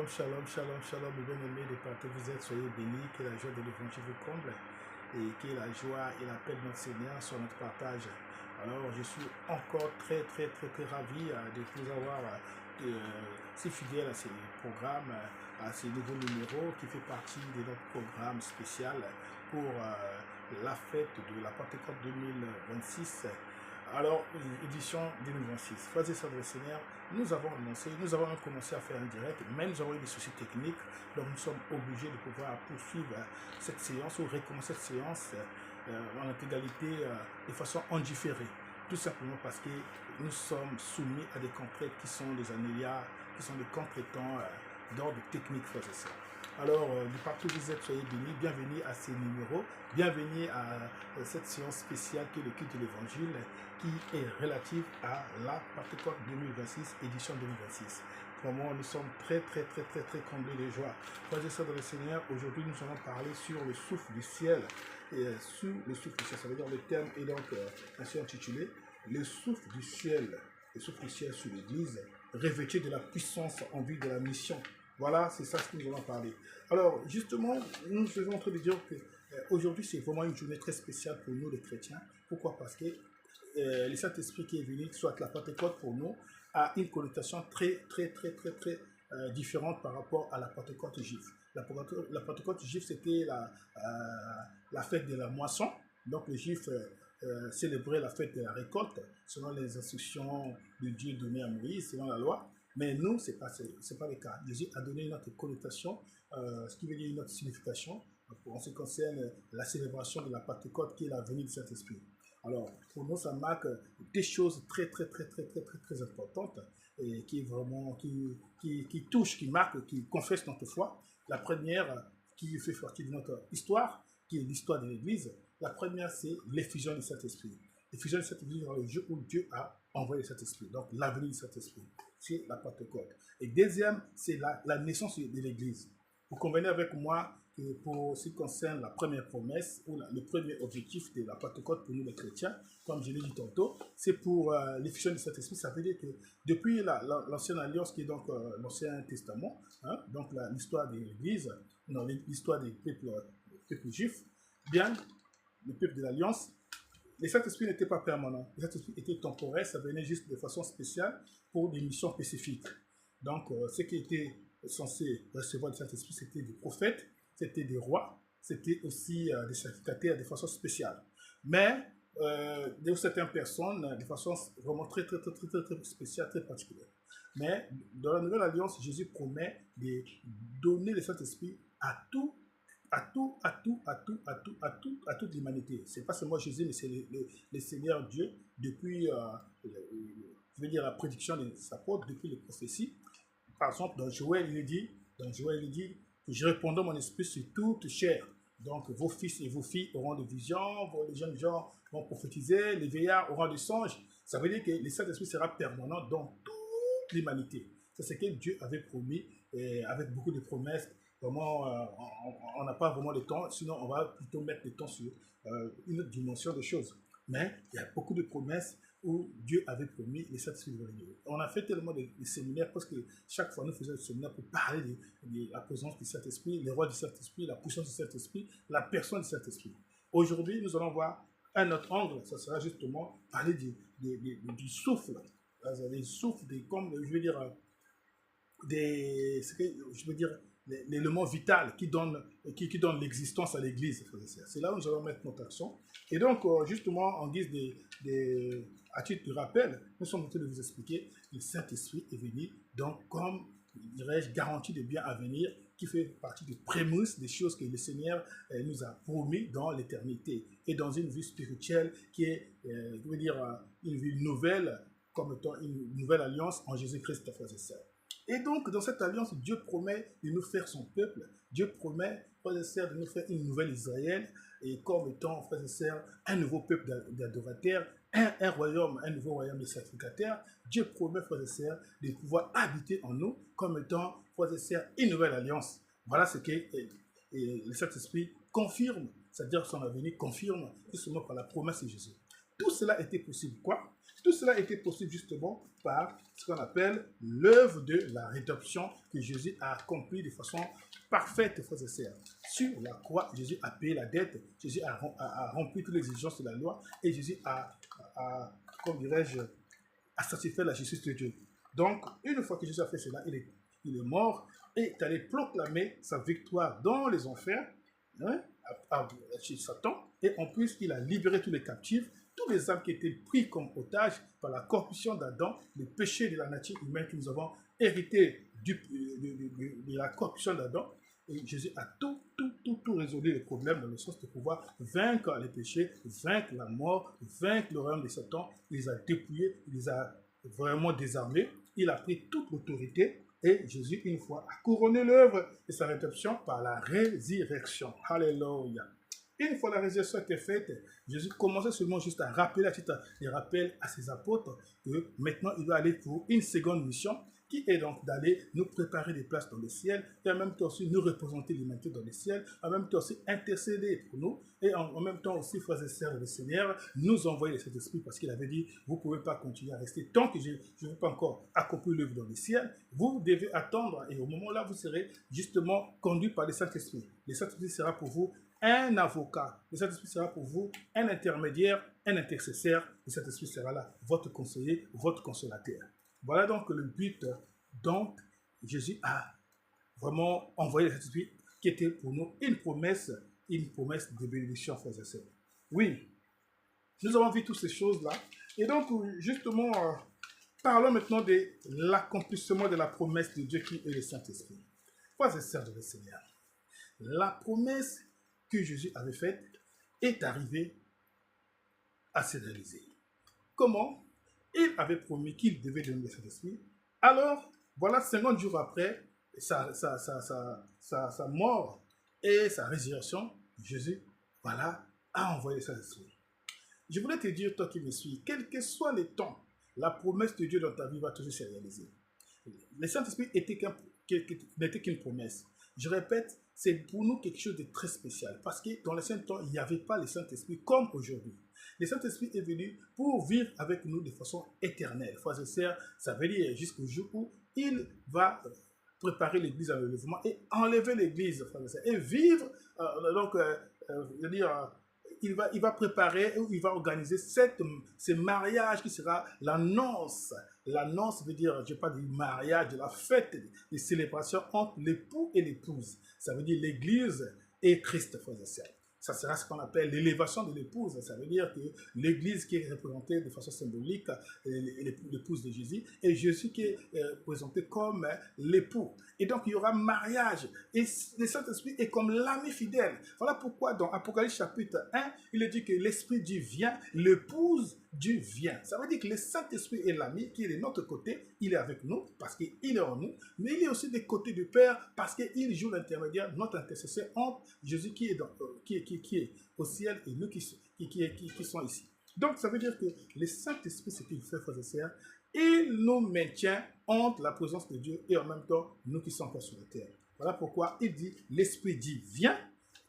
Shalom, shalom, shalom, shalom, mes bien-aimés de partout vous êtes, soyez bénis, que la joie de l'évangile vous comble et que la joie et la paix de notre Seigneur soient notre partage. Alors, je suis encore très ravi de vous avoir si fidèle à ces programmes, à ces nouveaux numéros qui fait partie de notre programme spécial pour la fête de la Pentecôte 2026. Alors, édition 2026. Frères et sœurs de Seigneur, nous avons annoncé, nous avons commencé à faire un direct, mais nous avons eu des soucis techniques, donc nous sommes obligés de pouvoir poursuivre cette séance ou recommencer cette séance en intégralité de façon indifférée. Tout simplement parce que nous sommes soumis à des contraintes qui sont des aléas, qui sont des contretemps d'ordre technique, frères et sœurs. Alors, du partout où vous êtes, soyez bénis, bienvenue à ces numéros, bienvenue à cette séance spéciale qui est le culte de l'évangile, qui est relative à la Pentecôte 2026, édition 2026. Vraiment, nous sommes très comblés de joie. Frères et sœurs dans le Seigneur, aujourd'hui nous allons parler sur le souffle du ciel. Et sous le souffle du ciel, ça veut dire le terme est donc ainsi intitulé, le souffle du ciel sur l'Église, revêtu de la puissance en vue de la mission. Voilà, c'est ça ce que nous allons parler. Alors, justement, nous sommes en train de dire que aujourd'hui, c'est vraiment une journée très spéciale pour nous, les chrétiens. Pourquoi? Parce que le Saint-Esprit qui est venu, soit la Pentecôte pour nous, a une connotation très différente par rapport à la Pentecôte juive. La Pentecôte juive, c'était la fête de la moisson. Donc, les Juifs célébraient la fête de la récolte, selon les instructions de Dieu données à Moïse, selon la loi. Mais nous, ce n'est pas le cas. Jésus a donné une autre connotation, ce qui veut dire une autre signification, en ce qui concerne la célébration de la Pentecôte, qui est la venue du Saint-Esprit. Alors, pour nous, ça marque des choses très importantes, et qui est vraiment, qui touche, qui marque, qui confesse notre foi. La première, qui fait partie de notre histoire, qui est l'histoire de l'Église, la première, c'est l'effusion du Saint-Esprit. L'effusion du Saint-Esprit dans le jour où Dieu a envoyé le Saint-Esprit. Donc, l'avenue du Saint-Esprit, c'est la Pentecôte. Et deuxième, c'est la naissance de l'Église. Vous convenez avec moi que pour ce qui concerne la première promesse, ou le premier objectif de la Pentecôte pour nous les chrétiens, comme je l'ai dit tantôt, c'est pour l'effusion du Saint-Esprit. Ça veut dire que depuis l'ancienne alliance, qui est donc l'Ancien Testament, hein, donc l'histoire de l'Église, l'histoire des peuples juifs, bien, le peuple de l'Alliance, le Saint-Esprit n'était pas permanent. Le Saint-Esprit était temporaire, ça venait juste de façon spéciale pour des missions spécifiques. Donc, ce qui était censé recevoir le Saint-Esprit, c'était des prophètes, c'était des rois, c'était aussi des sacrificateurs de façon spéciale. Mais, de certaines personnes, de façon vraiment très spéciale, très particulière. Mais, dans la Nouvelle Alliance, Jésus promet de donner le Saint-Esprit à toute l'humanité. C'est pas seulement Jésus, mais c'est le Seigneur Dieu depuis, je veux dire, la prédiction de sa apôtres, depuis les prophéties. Par exemple, dans Joël, il dit que je répandrai mon esprit sur toute chair. Donc, vos fils et vos filles auront des visions, les jeunes gens vont prophétiser, les vieillards auront des songes. Ça veut dire que le Saint-Esprit sera permanent dans toute l'humanité. C'est ce que Dieu avait promis, avec beaucoup de promesses. Vraiment, on n'a pas vraiment le temps, sinon on va plutôt mettre le temps sur une autre dimension de choses. Mais il y a beaucoup de promesses où Dieu avait promis les Saint-Esprit. On a fait tellement de séminaires, parce que chaque fois nous faisons des séminaires pour parler de la présence du Saint-Esprit, les rois du Saint-Esprit, la puissance du Saint-Esprit, la personne du Saint-Esprit. Aujourd'hui, nous allons voir un autre angle, ça sera justement parler du souffle. Les souffles, comme je veux dire, l'élément vital qui donne l'existence à l'Église. C'est là où nous allons mettre notre action. Et donc, justement, en guise à titre de rappel, nous sommes en train de vous expliquer que le Saint-Esprit est venu, donc, comme, dirais-je, garantie de bien à venir, qui fait partie des prémices des choses que le Seigneur nous a promis dans l'éternité et dans une vie spirituelle qui est, je veux dire, une vie nouvelle, comme étant une nouvelle alliance en Jésus-Christ, frères et sœurs. Et donc, dans cette alliance, Dieu promet de nous faire son peuple. Dieu promet, frères et sœurs, de nous faire une nouvelle Israël, et comme étant, frères et sœurs, un nouveau peuple d'adorateurs, un nouveau royaume de sacrificateurs. Dieu promet, frères et sœurs, de pouvoir habiter en nous, comme étant, frères et sœurs, une nouvelle alliance. Voilà ce que le Saint-Esprit confirme, c'est-à-dire son avenir confirme, justement par la promesse de Jésus. Tout cela était possible, quoi? Tout cela était possible justement par ce qu'on appelle l'œuvre de la rédemption que Jésus a accomplie de façon parfaite, frères et sœurs. Sur la croix, Jésus a payé la dette, Jésus a rempli toutes les exigences de la loi et Jésus comme dirais-je, a satisfait la justice de Dieu. Donc, une fois que Jésus a fait cela, il est mort et est allé proclamer sa victoire dans les enfers, hein, chez Satan, et en plus, il a libéré tous les captifs, tous les âmes qui étaient pris comme otages par la corruption d'Adam, le péché de la nature humaine que nous avons hérité de la corruption d'Adam. Et Jésus a tout résolu les problèmes dans le sens de pouvoir vaincre les péchés, vaincre la mort, vaincre le royaume de Satan. Il les a dépouillés, il les a vraiment désarmés. Il a pris toute l'autorité et Jésus, une fois, a couronné l'œuvre de sa rédemption par la résurrection. Alléluia. Une fois la résurrection était faite, Jésus commençait seulement juste à rappeler, à ses apôtres que maintenant il va aller pour une seconde mission qui est donc d'aller nous préparer des places dans le ciel et en même temps aussi nous représenter l'humanité dans le ciel, en même temps aussi intercéder pour nous et en même temps aussi, frères et sœurs du Seigneur, nous envoyer le Saint-Esprit parce qu'il avait dit, vous ne pouvez pas continuer à rester tant que je ne veux pas encore accomplir l'œuvre dans le ciel, vous devez attendre et au moment là, vous serez justement conduit par le Saint-Esprit. Le Saint-Esprit sera pour vous un avocat. Le Saint-Esprit sera pour vous un intermédiaire, un intercesseur. Le Saint-Esprit sera là, votre conseiller, votre consolateur. Voilà donc le but. Donc, Jésus a vraiment envoyé le Saint-Esprit qui était pour nous une promesse de bénédiction, frères et sœurs. Oui, nous avons vu toutes ces choses-là. Et donc, justement, parlons maintenant de l'accomplissement de la promesse de Dieu qui est le Saint-Esprit. Frères et sœurs de le Seigneur, la promesse que Jésus avait faite est arrivée à se réaliser. Comment? Il avait promis qu'il devait donner le Saint-Esprit. Alors, voilà, 50 jours après sa mort et sa résurrection, Jésus, voilà, a envoyé le Saint-Esprit. Je voulais te dire, toi qui me suis, quel que soit le temps, la promesse de Dieu dans ta vie va toujours se réaliser. Le Saint-Esprit n'était qu'une promesse. Je répète, c'est pour nous quelque chose de très spécial. Parce que dans l'ancien temps, il n'y avait pas le Saint-Esprit comme aujourd'hui. Le Saint-Esprit est venu pour vivre avec nous de façon éternelle. Frères et sœurs, ça veut dire jusqu'au jour où il va préparer l'Église à l'enlèvement et enlever l'Église, frères et sœurs, et vivre, il va préparer ou il va organiser ce mariage qui sera la noce. La noce veut dire, je ne parle du mariage, de la fête, des célébrations entre l'époux et l'épouse. Ça veut dire l'Église et Christ, frères et sœurs. Ça sera ce qu'on appelle l'élévation de l'épouse. Ça veut dire que l'Église qui est représentée de façon symbolique, l'épouse de Jésus, et Jésus qui est présenté comme l'époux. Et donc, il y aura mariage. Et le Saint-Esprit est comme l'ami fidèle. Voilà pourquoi dans Apocalypse chapitre 1, il est dit que l'Esprit Dieu vient, l'épouse Dieu vient. Ça veut dire que le Saint-Esprit est l'ami qui est de notre côté. Il est avec nous parce qu'il est en nous. Mais il est aussi des côtés du Père parce qu'il joue l'intermédiaire, notre intercesseur entre Jésus qui est au ciel et nous qui sont ici. Donc, ça veut dire que le Saint-Esprit, ce qu'il fait, frères et sœurs, il nous maintient entre la présence de Dieu et en même temps, nous qui sommes encore sur la terre. Voilà pourquoi il dit, l'Esprit dit viens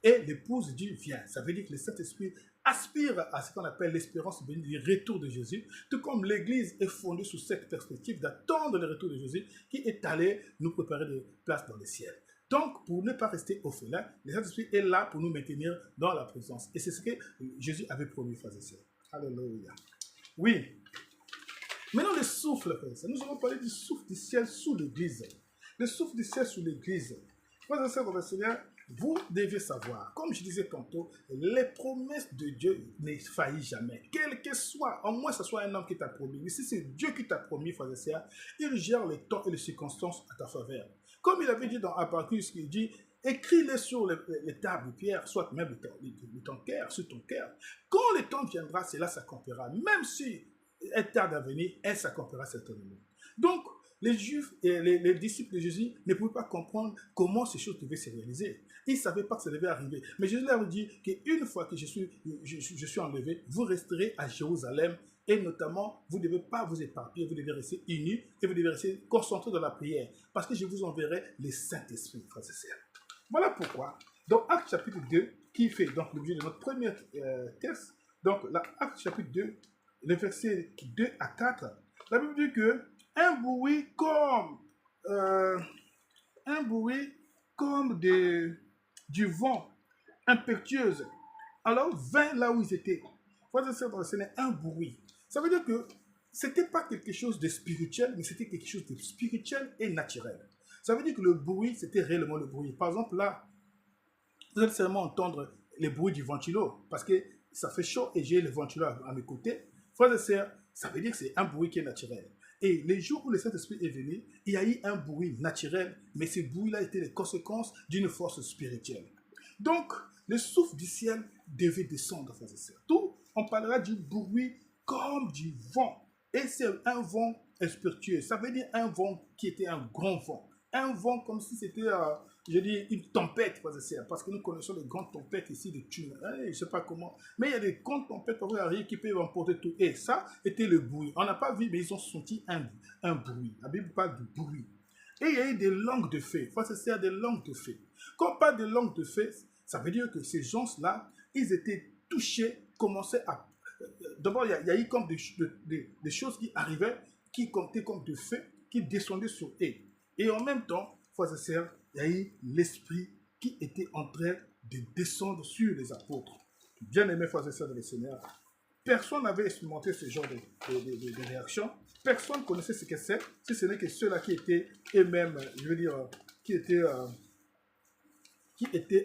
et l'épouse dit viens. Ça veut dire que le Saint-Esprit aspire à ce qu'on appelle l'espérance du retour de Jésus, tout comme l'Église est fondée sur cette perspective d'attendre le retour de Jésus qui est allé nous préparer des places dans le ciel. Donc, pour ne pas rester orphelin, le Saint-Esprit est là pour nous maintenir dans la présence. Et c'est ce que Jésus avait promis, frères et sœurs. Alléluia. Oui. Maintenant, le souffle, frères et sœurs. Nous allons parler du souffle du ciel sous l'Église. Le souffle du ciel sous l'Église. Frères et sœurs, dans le Seigneur, vous devez savoir, comme je disais tantôt, les promesses de Dieu ne faillissent jamais. Quel que soit, au moins ce soit un homme qui t'a promis. Mais si c'est Dieu qui t'a promis, frères et sœurs, il gère les temps et les circonstances à ta faveur. Comme il avait dit dans Habakkuk, il dit, écris-les sur les tables de pierre, soit même de ton cœur, sur ton cœur. Quand le temps viendra, cela s'accomplira. Même si elle tarde à venir, elle s'accomplira certainement. Donc, les Juifs et les disciples de Jésus ne pouvaient pas comprendre comment ces choses devaient se réaliser. Ils ne savaient pas que ça devait arriver. Mais Jésus leur dit qu'une fois que je suis enlevé, vous resterez à Jérusalem. Et notamment, vous ne devez pas vous éparpiller, vous devez rester unis et vous devez rester concentrés dans la prière. Parce que je vous enverrai le Saint-Esprit, frères et sœurs. Voilà pourquoi, dans Actes chapitre 2, qui fait donc l'objet de notre premier texte, donc Actes chapitre 2, le verset 2 à 4, la Bible dit que un bruit comme, euh, un bruit comme du vent impétueuse. Alors, vint là où ils étaient. Frères et sœurs, ce n'est un bruit. Ça veut dire que ce n'était pas quelque chose de spirituel, mais c'était quelque chose de spirituel et naturel. Ça veut dire que le bruit, c'était réellement le bruit. Par exemple, là, vous allez seulement entendre les bruits du ventilo, parce que ça fait chaud et j'ai le ventilo à mes côtés. Frères et sœurs, ça veut dire que c'est un bruit qui est naturel. Et les jours où le Saint-Esprit est venu, il y a eu un bruit naturel, mais ce bruit-là était les conséquences d'une force spirituelle. Donc, le souffle du ciel devait descendre, frères et sœurs. Tout, on parlera du bruit comme du vent. Et c'est un vent spiritueux. Ça veut dire un vent qui était un grand vent. Un vent comme si c'était, je dis, une tempête, frères et sœurs. Parce que nous connaissons les grandes tempêtes ici de Thune. Je ne sais pas comment. Mais il y a des grandes tempêtes qui peuvent emporter tout. Et ça était le bruit. On n'a pas vu, mais ils ont senti un bruit. La Bible parle du bruit. Et il y a eu des langues de feu. Frères et sœurs, des langues de feu. Quand on parle de langues de feu, ça veut dire que ces gens-là, ils étaient touchés, commençaient à... D'abord, il y a eu comme des choses qui arrivaient, qui comptaient comme de feu, qui descendaient sur eux. Et en même temps, frères et sœurs, il y a eu l'esprit qui était en train de descendre sur les apôtres. Bien-aimés frères et sœurs de le Seigneur, personne n'avait expérimenté ce genre de réaction. Personne ne connaissait ce que c'est, si ce n'est que ceux-là qui étaient eux-mêmes, je veux dire, qui étaient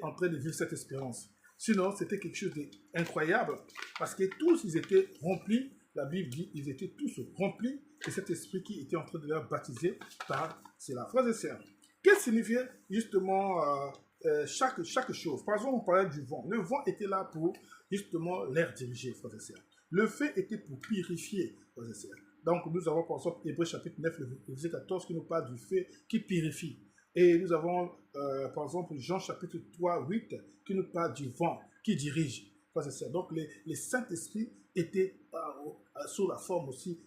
en train de vivre cette expérience. Sinon, c'était quelque chose d'incroyable, parce que tous, ils étaient remplis, la Bible dit, ils étaient tous remplis de cet esprit qui était en train de leur baptiser par cela. Frères et sœurs, qu'est-ce que signifiait justement chaque chose? Par exemple, on parlait du vent. Le vent était là pour justement l'air dirigé, frères et sœurs. Le feu était pour purifier, frères et sœurs. Donc, nous avons par exemple Hébreux chapitre 9, le verset 14, qui nous parle du feu qui purifie. Et nous avons, par exemple, Jean chapitre 3, 8, qui nous parle du vent qui dirige. Donc, les Saint-Esprit étaient sous la forme aussi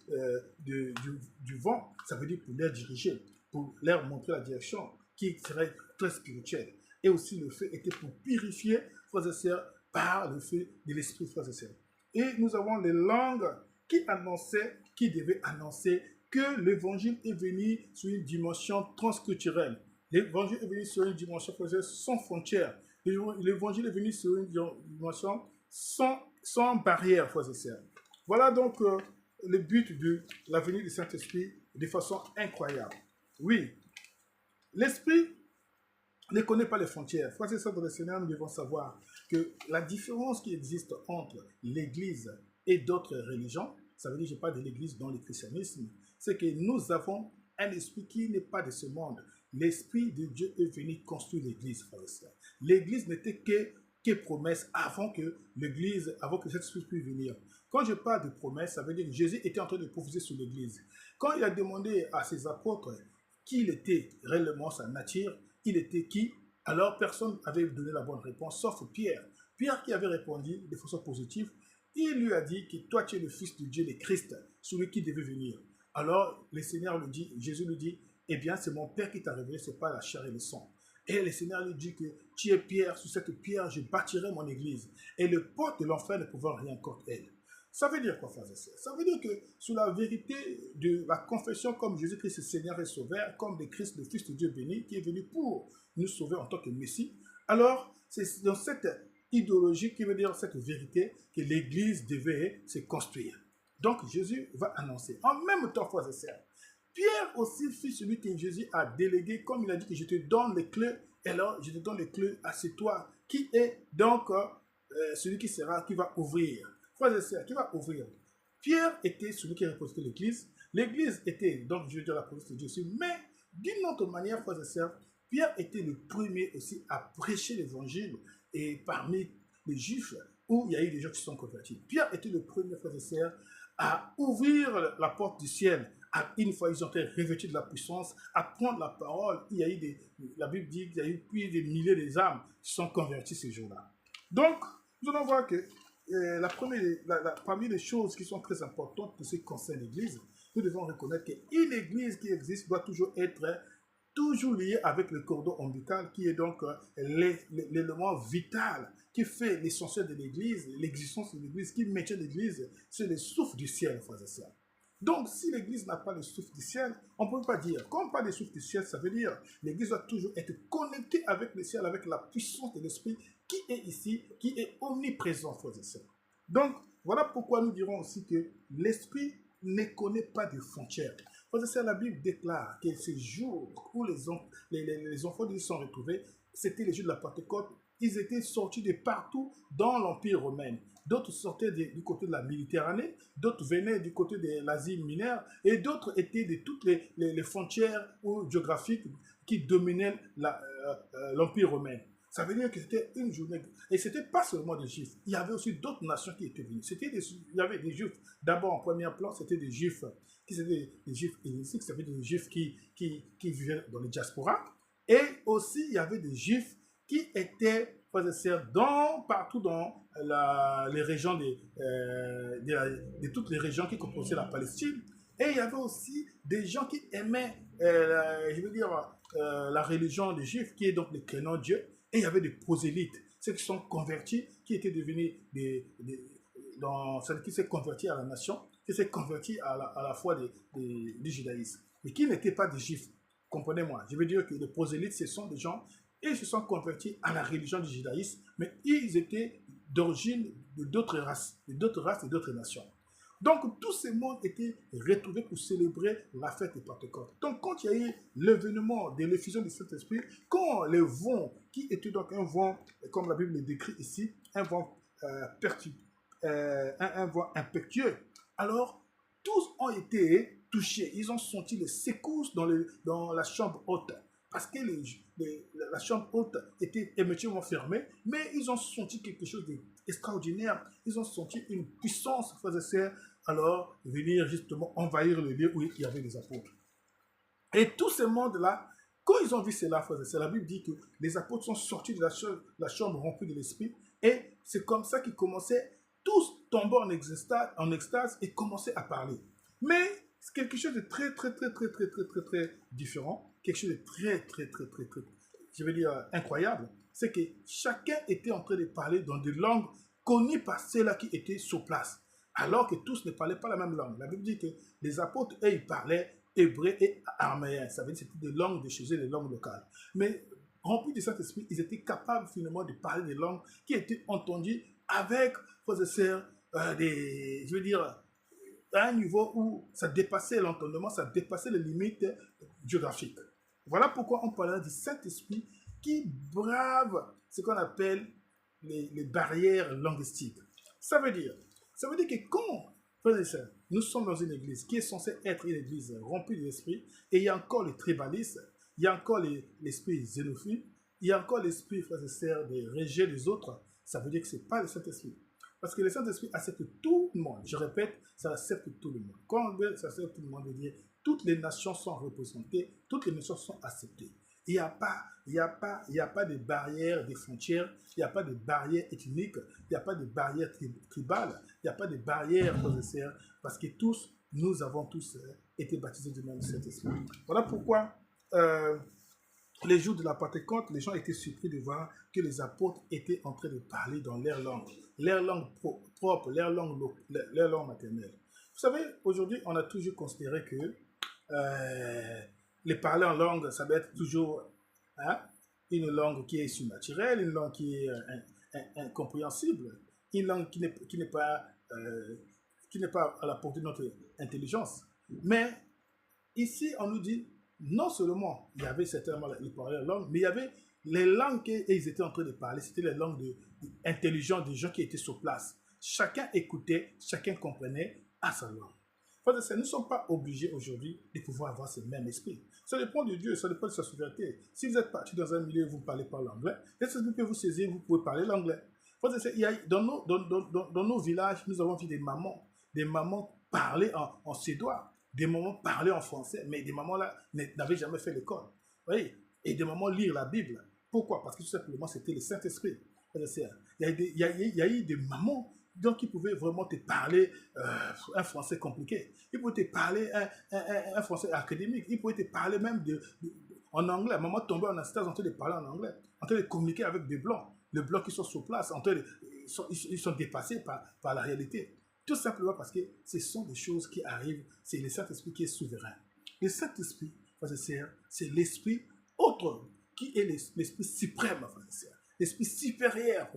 du vent. Ça veut dire pour les diriger, pour leur montrer la direction, qui serait très spirituelle. Et aussi, le feu était pour purifier, frères et sœurs, par le feu de l'Esprit, frères et sœurs. Et nous avons les langues qui devaient annoncer que l'évangile est venu sur une dimension transculturelle. L'évangile est venu sur une dimension sans frontières. L'évangile est venu sur une dimension sans barrière, frères et sœurs. Voilà donc le but de la venue du Saint-Esprit de façon incroyable. Oui, l'Esprit ne connaît pas les frontières. Frères et sœurs dans le Seigneur, nous devons savoir que la différence qui existe entre l'Église et d'autres religions, ça veut dire, je parle de l'Église dans le christianisme, c'est que nous avons un esprit qui n'est pas de ce monde. L'Esprit de Dieu est venu construire l'Église, frères et sœurs. L'Église n'était que promesse avant que cet esprit puisse venir. Quand je parle de promesse, ça veut dire que Jésus était en train de prophétiser sur l'Église. Quand il a demandé à ses apôtres qui était réellement sa nature, il était qui? Alors personne n'avait donné la bonne réponse, sauf Pierre. Pierre qui avait répondu de façon positive, il lui a dit que toi tu es le Fils de Dieu, le Christ, celui qui devait venir. Alors le Seigneur lui dit, Jésus lui dit, eh bien c'est mon Père qui t'a révélé, ce n'est pas la chair et le sang. Et le Seigneur lui dit que tu es Pierre, sur cette pierre je bâtirai mon église. Et les portes de l'enfer ne pourront rien contre elle. Ça veut dire quoi, frères et sœurs? Ça veut dire que sous la vérité de la confession comme Jésus-Christ est Seigneur et Sauveur, comme le Christ, le Fils de Dieu béni, qui est venu pour nous sauver en tant que Messie, alors c'est dans cette idéologie qui veut dire cette vérité que l'Église devait se construire. Donc Jésus va annoncer. En même temps, frères et sœurs, Pierre aussi fut celui que Jésus a délégué, comme il a dit que je te donne les clés, et alors je te donne les clés à c'est toi, qui est donc celui qui va ouvrir. Frères et sœurs, qui va ouvrir. Pierre était celui qui représentait l'Église. L'Église était, donc je veux dire la police de Dieu aussi, mais d'une autre manière, frères et sœurs, Pierre était le premier aussi à prêcher l'Évangile, et parmi les Juifs, où il y a eu des gens qui se sont convertis. Pierre était le premier, frères et sœurs, à ouvrir la porte du ciel. Une fois ils ont été revêtus de la puissance, à prendre la parole, la Bible dit qu'il y a eu plus de milliers d'âmes qui sont converties ces jours-là. Donc, nous allons voir que parmi les choses qui sont très importantes pour ce qui concerne l'Église, nous devons reconnaître qu'une Église qui existe doit toujours être toujours lié avec le cordon ombilical qui est donc l'élément vital qui fait l'essentiel de l'Église, l'existence de l'Église, qui maintient l'Église, c'est le souffle du ciel, frères et sœurs. Donc, si l'Église n'a pas le souffle du ciel, on ne peut pas dire. Quand on parle du souffle du ciel, ça veut dire l'Église doit toujours être connectée avec le ciel, avec la puissance de l'Esprit qui est ici, qui est omniprésent, frères et sœurs. Donc, voilà pourquoi nous dirons aussi que l'Esprit ne connaît pas de frontières. Frères et sœurs, la Bible déclare que ces jours où les enfants de Dieu sont retrouvés, c'était les jours de la Pentecôte. Ils étaient sortis de partout dans l'Empire romain. D'autres sortaient du côté de la Méditerranée, d'autres venaient du côté de l'Asie mineure, et d'autres étaient de toutes les frontières géographiques qui dominaient l'Empire romain. Ça veut dire que c'était une journée. Et ce n'était pas seulement des Juifs. Il y avait aussi d'autres nations qui étaient venues. Il y avait des Juifs. D'abord, en premier plan, c'était des Juifs qui étaient des Juifs hellénistiques, ça veut dire des Juifs qui vivaient dans les diasporas. Et aussi, il y avait des Juifs qui étaient partout dans les régions de toutes les régions qui composaient la Palestine. Et il y avait aussi des gens qui aimaient, la religion des Juifs, qui est donc les créants de Dieu. Et il y avait des prosélytes, ceux qui sont convertis, qui étaient devenus qui s'est converti à la nation, qui s'est converti à la foi du judaïsme, mais qui n'étaient pas des Juifs. Comprenez-moi, je veux dire que les prosélytes, ce sont des gens, ils se sont convertis à la religion du judaïsme, mais ils étaient d'origine d'autres races et d'autres nations. Donc, tous ces mondes étaient retrouvés pour célébrer la fête de Pentecôte. Donc, quand il y a eu l'événement de l'effusion du Saint-Esprit, quand les vents, qui étaient donc un vent, comme la Bible le décrit ici, un vent un vent impétueux, alors tous ont été touchés. Ils ont senti les secousses dans la chambre haute. Parce que la chambre haute était hermétiquement fermée, mais ils ont senti quelque chose d'extraordinaire. Ils ont senti une puissance, frères et sœurs, alors venir justement envahir le lieu où il y avait les apôtres. Et tous ces mondes-là, quand ils ont vu cela, frères et sœurs, la Bible dit que les apôtres sont sortis de la chambre remplie de l'Esprit, et c'est comme ça qu'ils commençaient, tous tomber en extase et commençaient à parler. Mais c'est quelque chose de très différent, quelque chose de très, je veux dire, incroyable, c'est que chacun était en train de parler dans des langues connues par ceux-là qui étaient sur place, alors que tous ne parlaient pas la même langue. La Bible dit que les apôtres, eux, ils parlaient hébreu et araméen. Ça veut dire que c'était des langues de chez eux, des langues locales. Mais remplis du Saint-Esprit, ils étaient capables finalement de parler des langues qui étaient entendues avec, frères et sœurs, je veux dire, à un niveau où ça dépassait l'entendement, ça dépassait les limites géographiques. Voilà pourquoi on parle du Saint-Esprit qui brave ce qu'on appelle les barrières linguistiques. Ça veut dire que quand, frères et sœurs, nous sommes dans une église qui est censée être une église remplie de l'esprit, et il y a encore le tribalisme, il y a encore l'esprit xénophile, il y a encore l'esprit, frères et sœurs, de rejet des autres, ça veut dire que ce n'est pas le Saint-Esprit. Parce que le Saint-Esprit accepte tout le monde. Je répète, ça accepte tout le monde. Quand on veut, ça accepte tout le monde, veut dire toutes les nations sont représentées, toutes les nations sont acceptées. Il n'y a pas de barrières, de frontières, il n'y a pas de barrières ethniques, il n'y a pas de barrières tribales, il n'y a pas de barrières, frères et sœurs, parce que nous avons tous été baptisés du même Saint-Esprit. Voilà pourquoi les jours de la Pentecôte, les gens étaient surpris de voir que les apôtres étaient en train de parler dans leur langue propre, leur langue maternelle. Vous savez, aujourd'hui, on a toujours considéré que les parler en langue, ça doit être toujours une langue qui est surnaturelle, une langue qui est incompréhensible, une langue qui n'est pas à la portée de notre intelligence. Mais ici, on nous dit, non seulement il y avait certainement les parler en langue, mais il y avait les langues qu'ils étaient en train de parler, c'était les langues intelligentes des gens qui étaient sur place. Chacun écoutait, chacun comprenait à sa langue. Nous ne sommes pas obligés aujourd'hui de pouvoir avoir ce même esprit. Ça dépend de Dieu, ça dépend de sa souveraineté. Si vous êtes parti dans un milieu où vous ne parlez pas l'anglais, l'Esprit peut vous saisir, vous pouvez parler l'anglais. Dans nos villages, nous avons vu des mamans parler en suédois, des mamans parler en français, mais des mamans là n'avaient jamais fait l'école. Et des mamans lire la Bible. Pourquoi? Parce que tout simplement, c'était le Saint-Esprit. Il y a eu des mamans donc qui pouvaient vraiment te parler un français compliqué. Ils pouvaient te parler un français académique. Ils pouvaient te parler même en anglais. À un moment tombé en extase en train de parler en anglais, en train de communiquer avec des blancs. Les blancs qui sont sur place, ils sont dépassés par la réalité. Tout simplement parce que ce sont des choses qui arrivent. C'est le Saint-Esprit qui est souverain. Le Saint-Esprit, c'est l'Esprit autre qui est l'Esprit suprême, l'Esprit supérieur.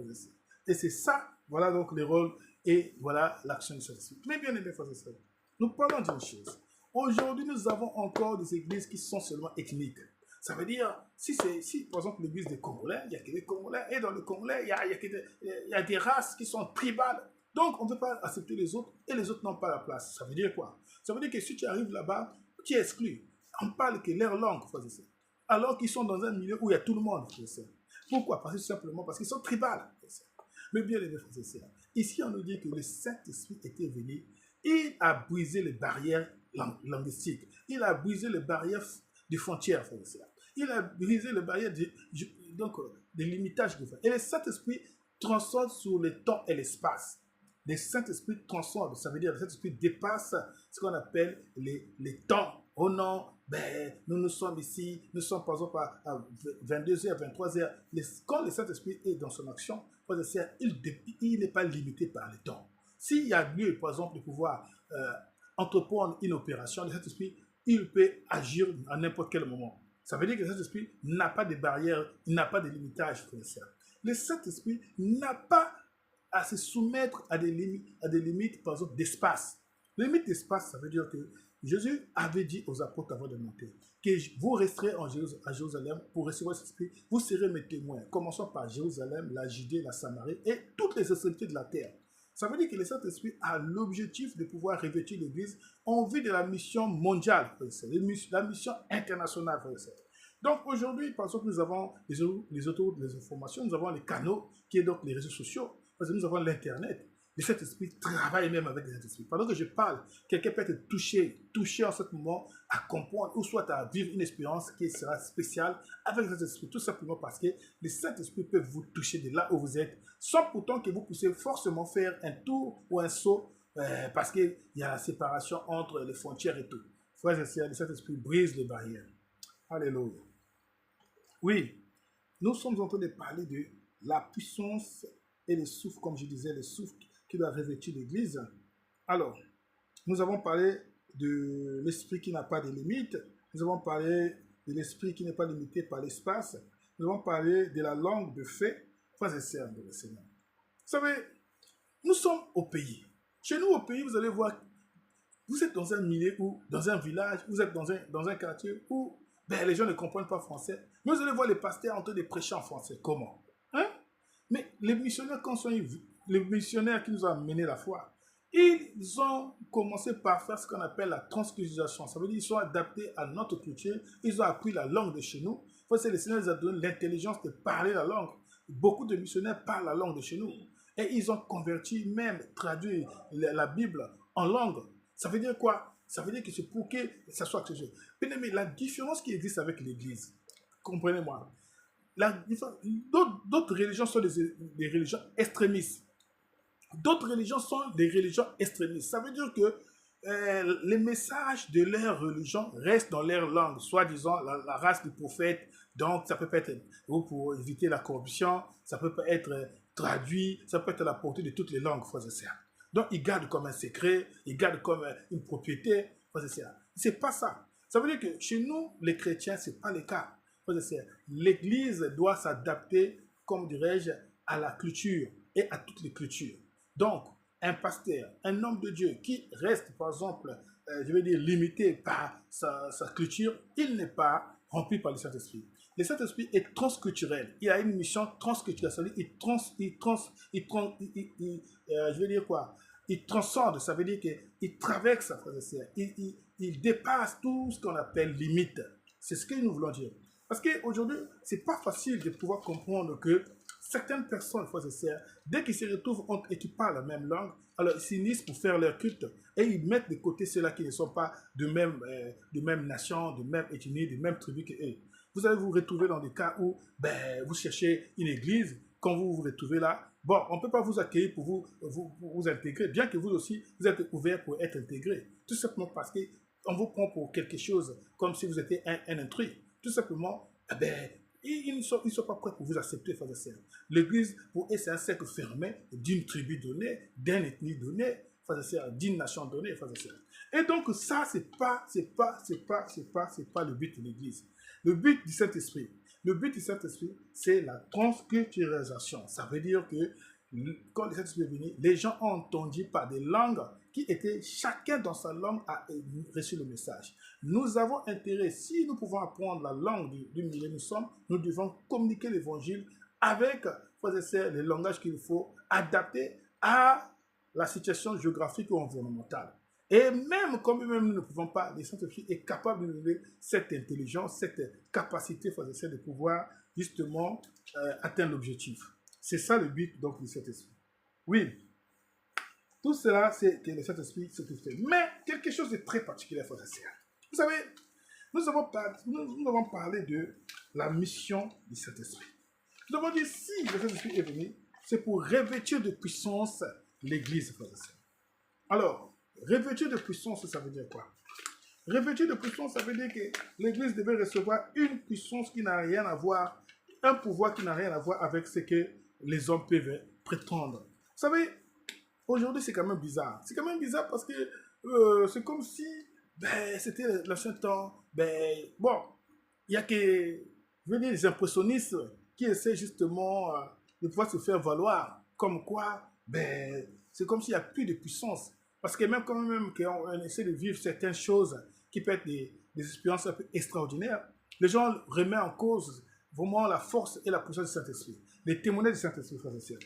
Et c'est ça, voilà donc le rôle et voilà l'action du Saint-Esprit. Mais bien aimés, frères et sœurs, nous parlons d'une chose. Aujourd'hui, nous avons encore des églises qui sont seulement ethniques. Ça veut dire, si par exemple l'église des Congolais, il n'y a que des Congolais, et dans les Congolais, il y a des races qui sont tribales. Donc, on ne peut pas accepter les autres, et les autres n'ont pas la place. Ça veut dire quoi? Ça veut dire que si tu arrives là-bas, tu es exclu. On parle que leur langue, alors qu'ils sont dans un milieu où il y a tout le monde. Pourquoi? Parce que simplement parce qu'ils sont tribales. Mais bien les frères et sœurs, ici on nous dit que le Saint-Esprit était venu, il a brisé les barrières linguistiques, il a brisé les barrières des frontières, frères et sœurs. Il a brisé les barrières des limitages. Et le Saint-Esprit transcende sur le temps et l'espace. Le Saint-Esprit transcende, ça veut dire que le Saint-Esprit dépasse ce qu'on appelle les temps. Oh non, nous sommes ici, nous sommes par exemple à 22h, 23h. Quand le Saint-Esprit est dans son action, il n'est pas limité par le temps. S'il y a lieu, par exemple, de pouvoir entreprendre une opération, le Saint-Esprit, il peut agir à n'importe quel moment. Ça veut dire que le Saint-Esprit n'a pas de barrières, il n'a pas de limitage, frère et sœur. Le Saint-Esprit n'a pas à se soumettre à des limites, par exemple, d'espace. Les limites d'espace, ça veut dire que Jésus avait dit aux apôtres avant de monter que vous resterez à Jérusalem pour recevoir cet esprit, vous serez mes témoins, commençant par Jérusalem, la Judée, la Samarie et toutes les extrémités de la terre. Ça veut dire que le Saint-Esprit a l'objectif de pouvoir revêtir l'Église en vue de la mission mondiale, la mission internationale. Donc aujourd'hui, par exemple, nous avons les autoroutes, les informations, nous avons les canaux, qui est donc les réseaux sociaux, parce que nous avons l'Internet. Le Saint-Esprit travaille même avec le Saint-Esprit. Pendant que je parle, quelqu'un peut être touché en ce moment à comprendre ou soit à vivre une expérience qui sera spéciale avec le Saint-Esprit, tout simplement parce que le Saint-Esprit peut vous toucher de là où vous êtes, sans pourtant que vous puissiez forcément faire un tour ou un saut, parce qu'il y a la séparation entre les frontières et tout. Frères et sœurs, le Saint-Esprit brise les barrières. Alléluia. Oui, nous sommes en train de parler de la puissance et le souffle, comme je disais, le souffle qui doit revêtir l'Église. Alors, nous avons parlé de l'esprit qui n'a pas de limite. Nous avons parlé de l'esprit qui n'est pas limité par l'espace. Nous avons parlé de la langue de fait. Frères et sœurs de le Seigneur. Vous savez, nous sommes au pays. Chez nous, au pays, vous allez voir, vous êtes dans un milieu ou dans un village, vous êtes dans un quartier où les gens ne comprennent pas français. Mais vous allez voir les pasteurs en train de prêcher en français. Comment? Hein? Mais les missionnaires, les missionnaires qui nous ont amené la foi, ils ont commencé par faire ce qu'on appelle la transculturation. Ça veut dire qu'ils sont adaptés à notre culture. Ils ont appris la langue de chez nous. C'est le Seigneur nous a donné l'intelligence de parler la langue. Beaucoup de missionnaires parlent la langue de chez nous. Et ils ont converti, même traduit la Bible en langue. Ça veut dire quoi? Ça veut dire que c'est pour que ça soit quelque chose. Mais la différence qui existe avec l'Église, comprenez-moi, d'autres religions sont des religions extrémistes. D'autres religions sont des religions extrémistes. Ça veut dire que les messages de leur religion restent dans leur langue, soit disant la race du prophète. Donc ça peut être pour éviter la corruption, ça peut être traduit, ça peut être à la portée de toutes les langues, frères et sœurs. Donc ils gardent comme un secret, ils gardent comme une propriété, frères et sœurs. C'est pas ça. Ça veut dire que chez nous, les chrétiens, c'est pas le cas. L'Église doit s'adapter, comme dirais-je, à la culture et à toutes les cultures. Donc, un pasteur, un homme de Dieu qui reste, par exemple, je vais dire, limité par sa culture, il n'est pas rempli par le Saint-Esprit. Le Saint-Esprit est transculturel. Il a une mission transculturelle. Ça veut dire je vais dire quoi? Il transcende. Ça veut dire qu'il traverse, il dépasse tout ce qu'on appelle limite. C'est ce que nous voulons dire. Parce qu'aujourd'hui, ce n'est pas facile de pouvoir comprendre que certaines personnes, frères et sœurs, dès qu'ils se retrouvent et qui parlent la même langue, alors ils s'unissent pour faire leur culte et ils mettent de côté ceux-là qui ne sont pas de même nation, de même ethnie, de même tribu qu'eux. Vous allez vous retrouver dans des cas où vous cherchez une église, quand vous vous retrouvez là, bon, on ne peut pas vous accueillir pour vous intégrer, bien que vous aussi, vous êtes ouvert pour être intégré. Tout simplement parce qu'on vous prend pour quelque chose, comme si vous étiez un intrus. tout simplement, eh ben, ils ne sont pas prêts pour vous accepter, frères et sœurs. L'Église, pour eux, c'est un cercle fermé d'une tribu donnée, d'une ethnie donnée, frères et sœurs, d'une nation donnée, frères et sœurs. Et donc, ça, c'est pas le but de l'Église. Le but du Saint-Esprit, c'est la transculturalisation. Ça veut dire que quand le Saint-Esprit est venu, les gens ont entendu par des langues qui étaient, chacun dans sa langue a reçu le message. Nous avons intérêt, si nous pouvons apprendre la langue du milieu où nous sommes, nous devons communiquer l'évangile avec, frères et sœurs, le langage qu'il faut adapter à la situation géographique ou environnementale. Et même comme nous ne pouvons pas, le Saint-Esprit est capable de nous donner cette intelligence, cette capacité, frères et sœurs, de pouvoir justement atteindre l'objectif. C'est ça le but donc du Saint-Esprit. Oui, tout cela, c'est que le Saint-Esprit se fait. Mais quelque chose de très particulier, frères et sœurs. Vous savez, nous avons parlé de la mission du Saint-Esprit. Nous avons dit, si le Saint-Esprit est venu, c'est pour revêtir de puissance l'Église, frères et sœurs. Alors, revêtir de puissance, ça veut dire quoi? Revêtir de puissance, ça veut dire que l'Église devait recevoir une puissance qui n'a rien à voir, un pouvoir qui n'a rien à voir avec ce que les hommes peuvent prétendre. Vous savez, aujourd'hui, c'est quand même bizarre. C'est quand même bizarre parce que c'est comme si c'était l'ancien temps. Bon, il y a que, je veux dire, les impressionnistes qui essaient justement de pouvoir se faire valoir. Comme quoi, c'est comme s'il n'y a plus de puissance. Parce que même quand même qu'on essaie de vivre certaines choses qui peuvent être des expériences un peu extraordinaires, les gens remettent en cause vraiment la force et la puissance du Saint-Esprit. Les témoignages du Saint-Esprit, frères et sœurs.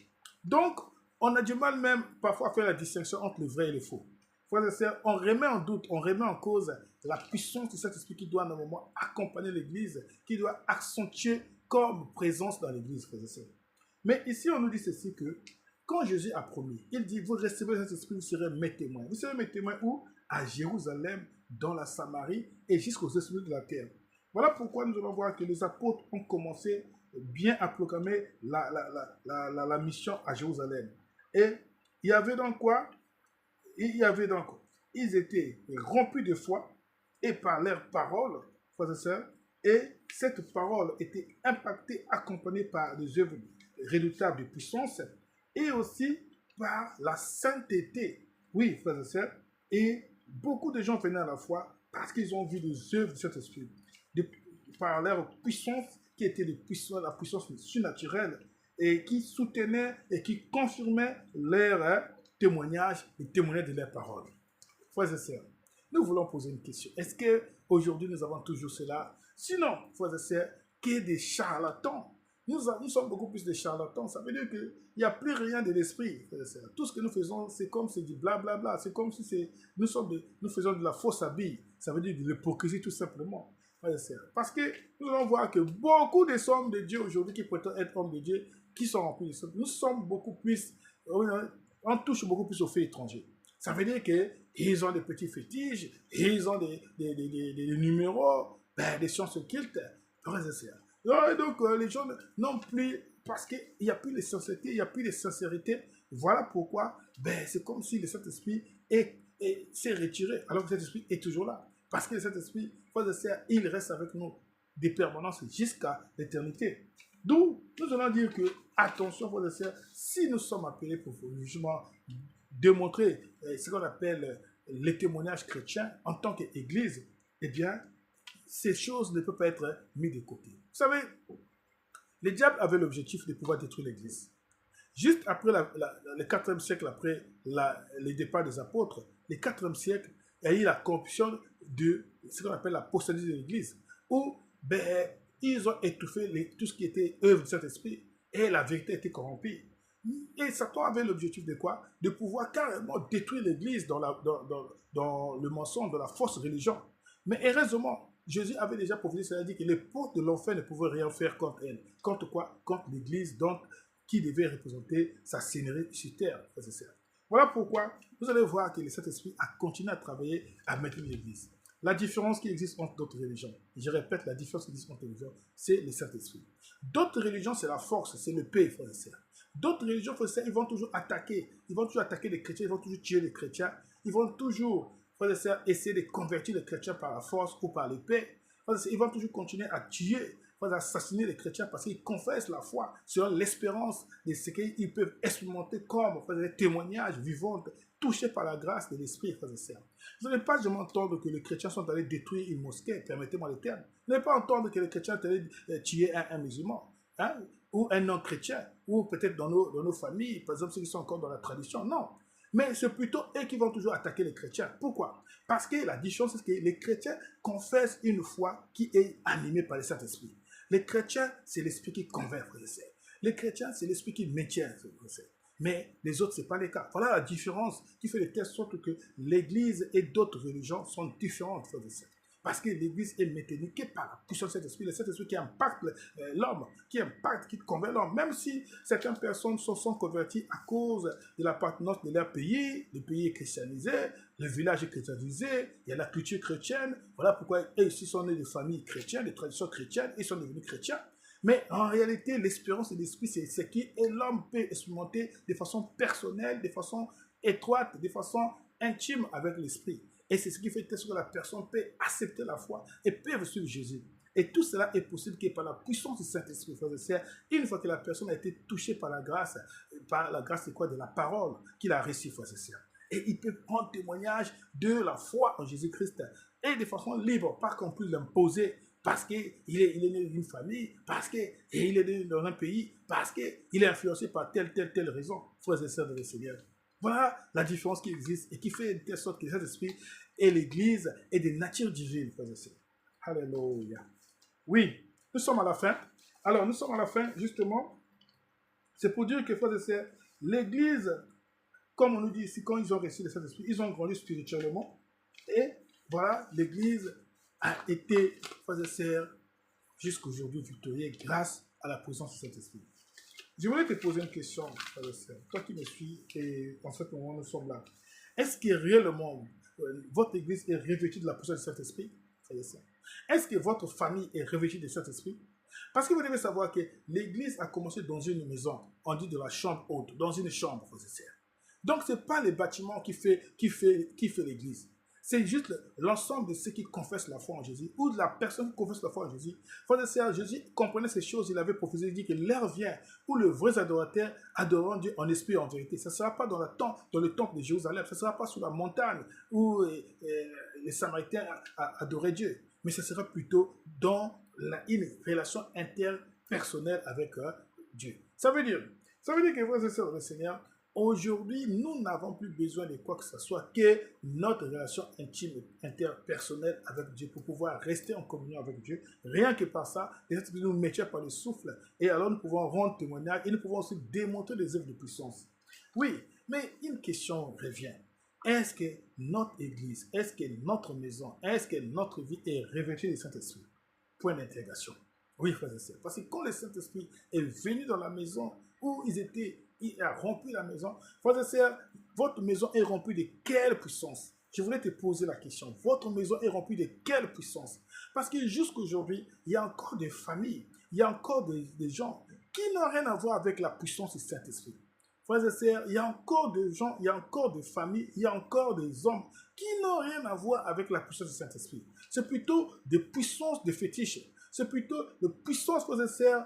Donc, on a du mal même parfois à faire la distinction entre le vrai et le faux. Frères et sœurs, on remet en doute, on remet en cause la puissance du Saint-Esprit qui doit normalement accompagner l'Église, qui doit accentuer comme présence dans l'Église, frères et sœurs. Mais ici, on nous dit ceci que quand Jésus a promis, il dit, vous recevez le Saint-Esprit, vous serez mes témoins. Vous serez mes témoins où? À Jérusalem, dans la Samarie et jusqu'aux extrémités de la terre. Voilà pourquoi nous allons voir que les apôtres ont commencé bien à proclamer la mission à Jérusalem. Et il y avait donc quoi? Ils étaient remplis de foi et par leurs paroles, frères et sœurs, et cette parole était impactée, accompagnée par des œuvres redoutables de puissance et aussi par la sainteté. Oui, frères et sœurs, et beaucoup de gens venaient à la foi parce qu'ils ont vu des œuvres de cet esprit, par leur puissance qui était la puissance surnaturelle et qui soutenait et qui confirmait leur témoignage et témoignage de leurs paroles. Frères et sœurs, nous voulons poser une question. Est-ce qu'aujourd'hui nous avons toujours cela? Sinon, frères et sœurs, qu'il y ait des charlatans. Nous sommes beaucoup plus de charlatans. Ça veut dire qu'il n'y a plus rien de l'esprit. Tout ce que nous faisons, c'est comme c'est du blablabla. C'est comme si nous faisons de la fausse habille. Ça veut dire de l'hypocrisie tout simplement. Parce que nous allons voir que beaucoup des hommes de Dieu aujourd'hui qui prétendent être hommes de Dieu, qui sont remplis de ça, nous sommes beaucoup plus, on touche beaucoup plus aux faits étrangers. Ça veut dire qu'ils ont des petits fétiches, ils ont des numéros, des sciences occultes. Et donc les gens n'ont plus, parce qu'il n'y a plus de sincérité, il n'y a plus de sincérité. Voilà pourquoi c'est comme si le Saint-Esprit s'est retiré, alors que le Saint-Esprit est toujours là. Parce que le Saint-Esprit, il reste avec nous des permanences jusqu'à l'éternité. D'où nous allons dire que, attention, frères et sœurs, si nous sommes appelés pour justement démontrer ce qu'on appelle les témoignages chrétiens en tant qu'Église, eh bien, ces choses ne peuvent pas être mises de côté. Vous savez, le diable avait l'objectif de pouvoir détruire l'Église. Juste après le 4e siècle, après le départ des apôtres, le 4e siècle, il y a eu la corruption de ce qu'on appelle la possédée de l'Église, où ils ont étouffé tout ce qui était œuvre du Saint-Esprit et la vérité était corrompue. Et Satan avait l'objectif de quoi? De pouvoir carrément détruire l'Église dans le mensonge, dans la fausse religion. Mais heureusement, Jésus avait déjà prophétisé, c'est-à-dire que les portes de l'enfer ne pouvaient rien faire contre elle. Contre quoi? Contre l'Église, donc, qui devait représenter sa seigneurie sur terre. Voilà pourquoi vous allez voir que le Saint-Esprit a continué à travailler à maintenir l'Église. La différence qui existe entre d'autres religions, je répète, la différence qui existe entre les religions, c'est le Saint-Esprit. D'autres religions, c'est la force, c'est le paix, frères et sœurs. D'autres religions, frères et sœurs, ils vont toujours attaquer les chrétiens, ils vont toujours tuer les chrétiens, ils vont toujours, frères et sœurs, essayer de convertir les chrétiens par la force ou par l'épée. Ils vont toujours continuer à tuer, à assassiner les chrétiens parce qu'ils confessent la foi selon l'espérance de ce qu'ils peuvent expérimenter comme des témoignages vivants touchés par la grâce de l'Esprit, frères et sœurs. Vous n'allez pas jamais entendre que les chrétiens sont allés détruire une mosquée, permettez-moi le terme. Vous n'allez pas entendre que les chrétiens sont allés tuer un musulman, hein, ou un non-chrétien, ou peut-être dans nos familles, par exemple ceux qui sont encore dans la tradition. Non. Mais c'est plutôt eux qui vont toujours attaquer les chrétiens. Pourquoi? Parce que la différence, c'est que les chrétiens confessent une foi qui est animée par le Saint-Esprit. Les chrétiens, c'est l'esprit qui convainc, frères et sœurs. Les chrétiens, c'est l'esprit qui maintient, frères et sœurs. Mais les autres, ce n'est pas le cas. Voilà la différence qui fait de telle sorte que l'Église et d'autres religions sont différentes, frères et sœurs. Parce que l'Église est maintenue que par la puissance de Saint-Esprit, le Saint-Esprit qui impacte l'homme, qui convainc l'homme. Même si certaines personnes sont converties à cause de l'appartenance de leur pays, le pays est christianisé, le village est christianisé, il y a la culture chrétienne. Voilà pourquoi eux aussi sont nés de familles chrétiennes, de traditions chrétiennes, ils sont devenus chrétiens. Mais en réalité, l'espérance de l'esprit, c'est ce qui l'homme peut expérimenter de façon personnelle, de façon étroite, de façon intime avec l'esprit. Et c'est ce qui fait que la personne peut accepter la foi et peut suivre Jésus. Et tout cela est possible que par la puissance du Saint-Esprit, frères et sœurs, une fois que la personne a été touchée par la grâce c'est quoi? De la parole qu'il a reçue, frères et sœurs. Et il peut prendre témoignage de la foi en Jésus-Christ et de façon libre, pas qu'on puisse l'imposer parce qu'il est né d'une famille, parce qu'il est né dans un pays, parce qu'il est influencé par telle raison, frères et sœurs de le Seigneur. Voilà la différence qui existe et qui fait de telle sorte que le Saint-Esprit et l'Église est de nature divine, frères et sœurs. Alléluia. Oui, nous sommes à la fin. Alors, nous sommes à la fin, justement. C'est pour dire que, frères et sœurs, l'Église, comme on nous dit ici, quand ils ont reçu le Saint-Esprit, ils ont grandi spirituellement. Et voilà, l'Église a été, frères et sœurs, jusqu'aujourd'hui victorieuse grâce à la présence du Saint-Esprit. Je voulais te poser une question, frère et sœur. Toi qui me suis, et en ce moment, nous sommes là. Est-ce que réellement, votre Église est revêtue de la puissance du Saint-Esprit, frère et sœur? Est-ce que votre famille est revêtue du Saint-Esprit? Parce que vous devez savoir que l'Église a commencé dans une maison, on dit de la chambre haute, dans une chambre, frère et sœur. Donc, ce n'est pas les bâtiments qui fait l'Église. C'est juste l'ensemble de ceux qui confessent la foi en Jésus ou de la personne qui confesse la foi en Jésus. Frères et sœurs, Jésus comprenait ces choses, il avait prophétisé, il dit que l'heure vient où le vrai adorateur adorera Dieu en esprit et en vérité. Ce ne sera pas dans le temple de Jérusalem, ce ne sera pas sur la montagne où les Samaritains adoraient Dieu, mais ce sera plutôt dans une relation interpersonnelle avec Dieu. Ça veut dire que, frères et sœurs, le Seigneur, aujourd'hui, nous n'avons plus besoin de quoi que ce soit que notre relation intime, interpersonnelle avec Dieu pour pouvoir rester en communion avec Dieu. Rien que par ça, les nous mettions par le souffle et alors nous pouvons rendre témoignage et nous pouvons aussi démontrer des œuvres de puissance. Oui, mais une question revient. Est-ce que notre Église, est-ce que notre maison, est-ce que notre vie est revêtue du Saint-Esprit? Point d'interrogation. Oui, frères et sœurs. Parce que quand le Saint-Esprit est venu dans la maison où il a rempli la maison. Frères et sœurs, votre maison est remplie de quelle puissance? Je voulais te poser la question. Votre maison est remplie de quelle puissance? Parce que jusqu'aujourd'hui, il y a encore des familles, il y a encore des gens qui n'ont rien à voir avec la puissance du Saint-Esprit. Frères et sœurs, il y a encore des gens, il y a encore des familles, il y a encore des hommes qui n'ont rien à voir avec la puissance du Saint-Esprit. C'est plutôt des puissances de fétiches. C'est plutôt de puissance, frères et sœurs,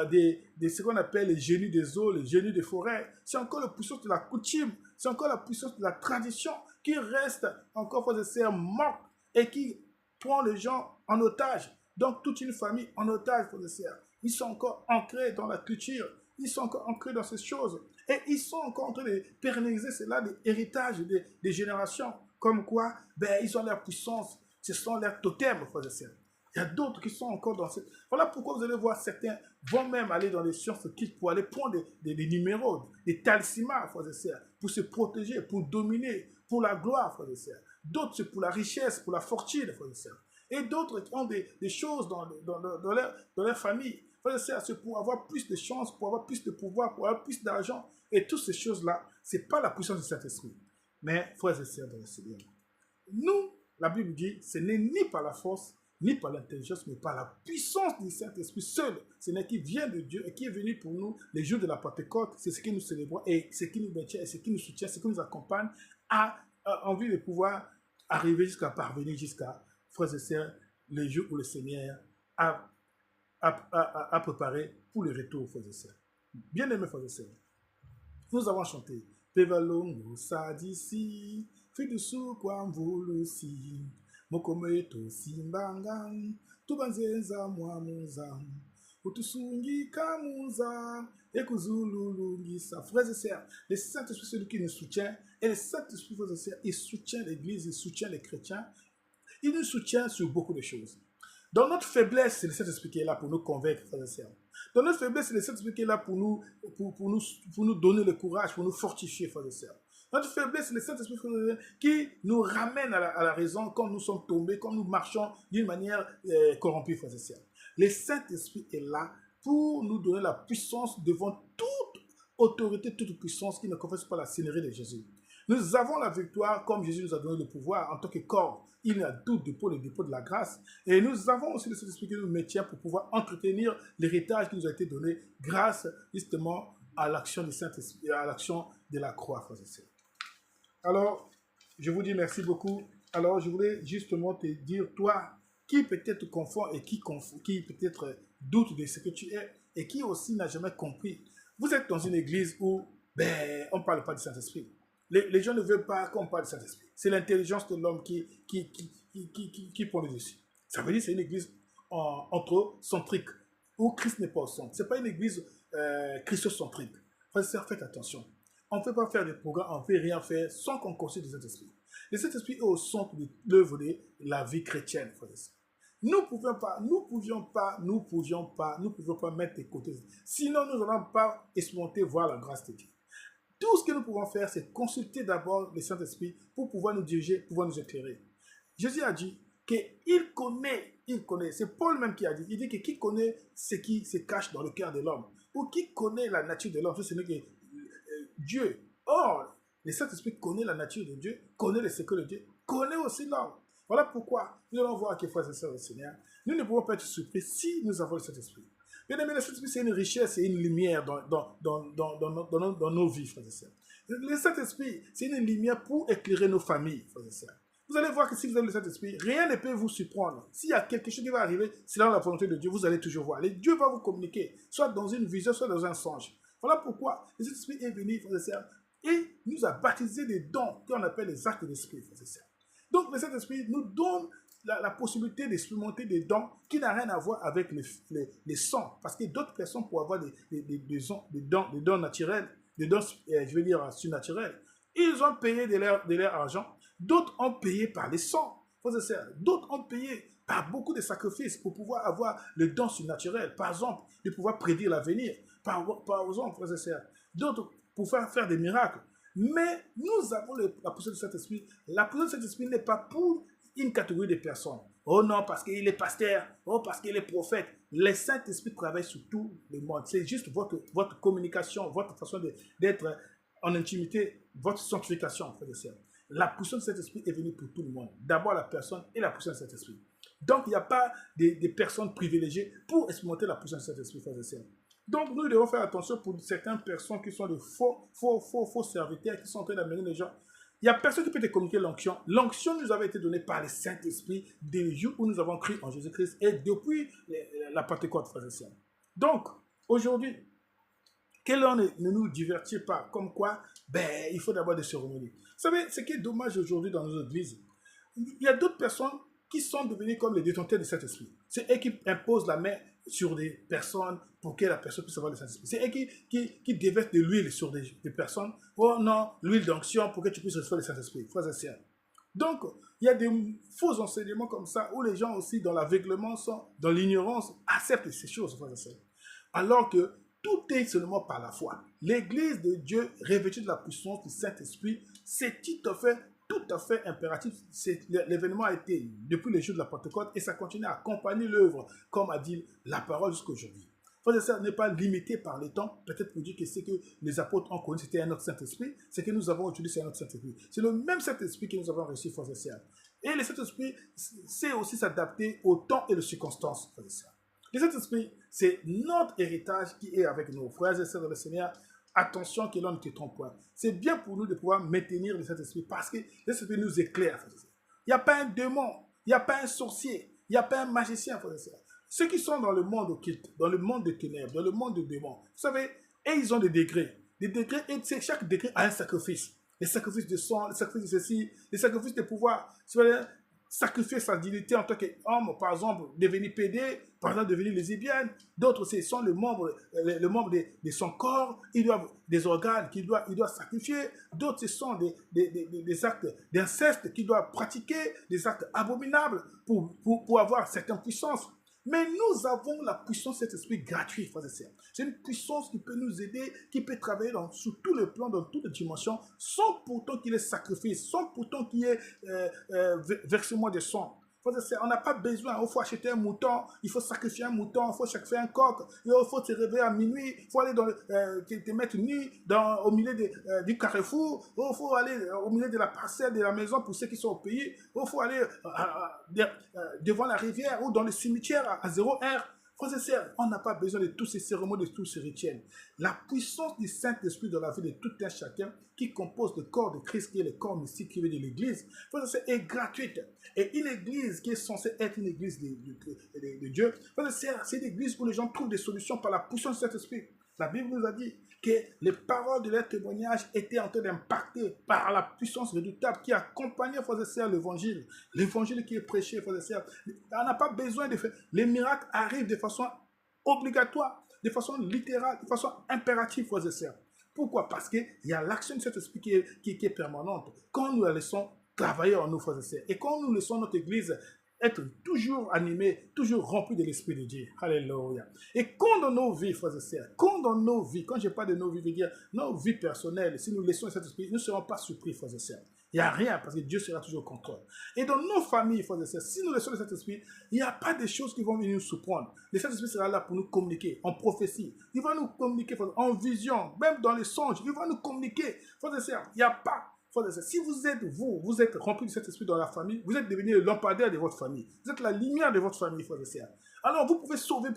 de ce qu'on appelle les génies des eaux, les génies des forêts. C'est encore la puissance de la coutume, c'est encore la puissance de la tradition qui reste encore, frères et sœurs, morte et qui prend les gens en otage. Donc, toute une famille en otage, frères et sœurs. Ils sont encore ancrés dans la culture, ils sont encore ancrés dans ces choses. Et ils sont encore en train de pérenniser cela, des héritages des générations. Comme quoi, ils ont leur puissance, ce sont leurs totems, frères et sœurs. Il y a d'autres qui sont encore dans cette... Voilà pourquoi vous allez voir certains vont même aller dans les sciences occultes pour aller prendre des numéros, des talismans, frères et sœurs, pour se protéger, pour dominer, pour la gloire, frères et sœurs. D'autres, c'est pour la richesse, pour la fortune, frères et sœurs. Et d'autres ont des choses dans leur famille. Frères et sœurs, c'est pour avoir plus de chance, pour avoir plus de pouvoir, pour avoir plus d'argent. Et toutes ces choses-là, ce n'est pas la puissance du Saint-Esprit. Mais, frères et sœurs dans le Seigneur, nous, la Bible dit, ce n'est ni par la force, ni par l'intelligence, mais par la puissance du Saint-Esprit seul. Ce n'est qui vient de Dieu et qui est venu pour nous les jours de la Pentecôte. C'est ce que nous célébrons et ce qui nous maintient et ce qui nous soutient, ce qui nous accompagne à envie de pouvoir arriver jusqu'à parvenir jusqu'à, frères et sœurs, les jours où le Seigneur a préparé pour le retour, frères et sœurs. Bien-aimés, frères et sœurs, nous avons chanté Pevalongo Sadisi, Fidusu Kwamvulusi, Mokometo Simbangan, Tubanzenza Mwamuza, Utusungi Kamuza, Ekuzululungisa. Frères et sœurs, le Saint-Esprit, celui qui nous soutient, et le Saint-Esprit, frères et sœurs, il soutient l'Église, il soutient les chrétiens, il nous soutient sur beaucoup de choses. Dans notre faiblesse, c'est le Saint-Esprit qui est là pour nous convaincre, frères et sœurs. Dans notre faiblesse, c'est le Saint-Esprit qui est là pour nous donner le courage, pour nous fortifier, frères et sœurs. Notre faiblesse, c'est le Saint-Esprit qui nous ramène à la raison quand nous sommes tombés, quand nous marchons d'une manière corrompue, frères et sœurs. Le Saint-Esprit est là pour nous donner la puissance devant toute autorité, toute puissance qui ne confesse pas la seigneurie de Jésus. Nous avons la victoire comme Jésus nous a donné le pouvoir en tant que corps. Il y a doute le dépôt de la grâce. Et nous avons aussi le Saint-Esprit qui nous maintient pour pouvoir entretenir l'héritage qui nous a été donné grâce justement à l'action du Saint-Esprit, à l'action de la croix, frères et sœurs. Alors, je vous dis merci beaucoup. Alors, je voulais justement te dire, toi, qui peut-être confond et qui peut-être doute de ce que tu es et qui aussi n'a jamais compris. Vous êtes dans une église où on ne parle pas du Saint-Esprit. Les gens ne veulent pas qu'on parle du Saint-Esprit. C'est l'intelligence de l'homme qui prend le dessus. Ça veut dire que c'est une église anthrocentrique, où Christ n'est pas au centre. Ce n'est pas une église christocentrique. Faites attention. On ne peut pas faire des programmes, on ne peut rien faire sans qu'on consulte le Saint-Esprit. Le Saint-Esprit est au centre de l'œuvre de la vie chrétienne, frères et sœurs. Nous ne pouvions pas mettre de côté. Sinon, nous n'allons pas expérimenter voir la grâce de Dieu. Tout ce que nous pouvons faire, c'est consulter d'abord le Saint-Esprit pour pouvoir nous diriger, pouvoir nous éclairer. Jésus a dit qu'il connaît, c'est Paul même qui a dit, il dit que qui connaît ce qui se cache dans le cœur de l'homme, ou qui connaît la nature de l'homme, ce n'est que Dieu. Or, le Saint-Esprit connaît la nature de Dieu, connaît les secrets de Dieu, connaît aussi l'homme. Voilà pourquoi nous allons voir que, frères et sœurs du Seigneur, nous ne pouvons pas être surpris si nous avons le Saint-Esprit. Bien aimé, le Saint-Esprit, c'est une richesse et une lumière dans nos vies, frères et sœurs. Le Saint-Esprit, c'est une lumière pour éclairer nos familles, frères et sœurs. Vous allez voir que si vous avez le Saint-Esprit, rien ne peut vous surprendre. S'il y a quelque chose qui va arriver, c'est dans la volonté de Dieu, vous allez toujours voir. Et Dieu va vous communiquer, soit dans une vision, soit dans un songe. Voilà pourquoi le Saint-Esprit est venu, frères et sœurs, et nous a baptisé des dons qu'on appelle les actes de l'Esprit, frères et sœurs. Donc le Saint-Esprit nous donne la possibilité d'expérimenter des dons qui n'ont rien à voir avec les sons. Parce que d'autres personnes pourraient avoir des dons naturels, des dons, je veux dire, surnaturels. Ils ont payé de leur argent. D'autres ont payé par les sons. D'autres ont payé par beaucoup de sacrifices pour pouvoir avoir le don surnaturel. Par exemple, de pouvoir prédire l'avenir. Par exemple, frères et sœurs. D'autres pour faire des miracles. Mais nous avons la puissance du Saint-Esprit. La puissance du Saint-Esprit n'est pas pour une catégorie de personnes. Oh non, parce qu'il est pasteur. Oh, parce qu'il est prophète. Le Saint-Esprit travaille sur tout le monde. C'est juste votre communication, votre façon d'être en intimité, votre sanctification, frères et sœurs. La puissance du Saint-Esprit est venue pour tout le monde. D'abord la personne et la puissance du Saint-Esprit. Donc, il n'y a pas des personnes privilégiées pour expérimenter la puissance du Saint-Esprit, frères et sœurs. Donc, nous devons faire attention pour certaines personnes qui sont de faux serviteurs, qui sont en train d'amener les gens. Il n'y a personne qui peut te communiquer l'onction. L'onction nous avait été donnée par le Saint-Esprit dès le jour où nous avons cru en Jésus-Christ et depuis la Pentecôte, frères et sœurs. Donc, aujourd'hui, que l'on ne nous divertit pas, comme quoi, il faut d'abord des cérémonies. Vous savez, ce qui est dommage aujourd'hui dans nos églises, il y a d'autres personnes qui sont devenues comme les détenteurs du Saint-Esprit. C'est eux qui imposent la main sur des personnes pour que la personne puisse avoir le Saint-Esprit. C'est eux qui déversent de l'huile sur des personnes. Oh non, l'huile d'onction pour que tu puisses recevoir le Saint-Esprit. Frères et sœurs. Donc, il y a des faux enseignements comme ça où les gens aussi, dans l'aveuglement, dans l'ignorance, acceptent ces choses, frères et sœurs. Alors que tout est seulement par la foi. L'Église de Dieu, revêtue de la puissance du Saint-Esprit, c'est tout à fait impératif. L'événement a été depuis le jour de la Pentecôte et ça continue à accompagner l'œuvre, comme a dit la parole jusqu'à aujourd'hui. Ça n'est pas limité par le temps, peut-être pour dire que ce que les apôtres ont connu, c'était un autre Saint-Esprit. Ce que nous avons aujourd'hui, c'est un autre Saint-Esprit. C'est le même Saint-Esprit que nous avons reçu, frères et sœurs. Et le Saint-Esprit sait aussi s'adapter au temps et aux circonstances, frères et sœurs. Le Saint-Esprit, c'est notre héritage qui est avec nos frères et sœurs dans le Seigneur. Attention que l'on ne te trompe pas. C'est bien pour nous de pouvoir maintenir le Saint-Esprit parce que le Saint-Esprit nous éclaire. Il n'y a pas un démon, il n'y a pas un sorcier, Il n'y a pas un magicien, frères et sœurs. Ceux qui sont dans le monde occulte, dans le monde des ténèbres, dans le monde des démons, vous savez, et ils ont des degrés. Des degrés, et chaque degré a un sacrifice. Les sacrifices de sang, les sacrifices de ceci, les sacrifices de pouvoir. Sacrifier sa dignité en tant qu'homme, par exemple, devenir pédé, par exemple, devenir lesbienne. D'autres, ce sont les membres de son corps, ils doivent des organes qu'il doit sacrifier. D'autres, ce sont des actes d'inceste qu'il doit pratiquer, des actes abominables pour avoir certaines puissances. Mais nous avons la puissance de cet esprit gratuit, frères et sœurs. C'est une puissance qui peut nous aider, qui peut travailler sur tous les plans, dans toutes les dimensions, sans pourtant qu'il y ait sacrifice, sans pourtant qu'il y ait versement de sang. On n'a pas besoin, il faut acheter un mouton, il faut sacrifier un mouton, il faut sacrifier un coq, il faut se réveiller à minuit, il faut aller te mettre nu au milieu du carrefour, il faut aller au milieu de la parcelle de la maison pour ceux qui sont au pays, il faut aller devant la rivière ou dans le cimetière à 0 heure. Frères et sœurs, on n'a pas besoin de tous ces cérémonies, de tous ces rituels. La puissance du Saint-Esprit dans la vie de tout un chacun qui compose le corps de Christ, qui est le corps mystique qui est de l'Église, frères et sœurs, est gratuite. Et une Église qui est censée être une Église de Dieu, frères et sœurs, c'est une Église où les gens trouvent des solutions par la puissance du Saint-Esprit. La Bible nous a dit que les paroles de leur témoignage étaient en train d'impacter par la puissance redoutable qui accompagnait, frères et sœurs, l'évangile. L'évangile qui est prêché, frères et sœurs. On n'a pas besoin de faire. Les miracles arrivent de façon obligatoire, de façon littérale, de façon impérative, frères et sœurs. Pourquoi? Parce qu'il y a l'action de cet esprit qui est permanente. Quand nous la laissons travailler en nous, frères et sœurs, et quand nous laissons notre Église être toujours animé, toujours rempli de l'Esprit de Dieu. Alléluia. Et quand dans nos vies, frères et sœurs, quand je parle de nos vies, je veux dire nos vies personnelles, si nous laissons cet esprit, nous ne serons pas surpris, frères et sœurs. Il n'y a rien parce que Dieu sera toujours au contrôle. Et dans nos familles, frères et sœurs, si nous laissons cet esprit, il n'y a pas de choses qui vont venir nous surprendre. Le Saint-Esprit sera là pour nous communiquer en prophétie. Il va nous communiquer en vision, même dans les songes. Il va nous communiquer. Frères et sœurs, il n'y a pas. Si vous êtes rempli de cet esprit dans la famille, vous êtes devenu le lampadaire de votre famille. Vous êtes la lumière de votre famille, frères et sœurs. Alors vous pouvez sauver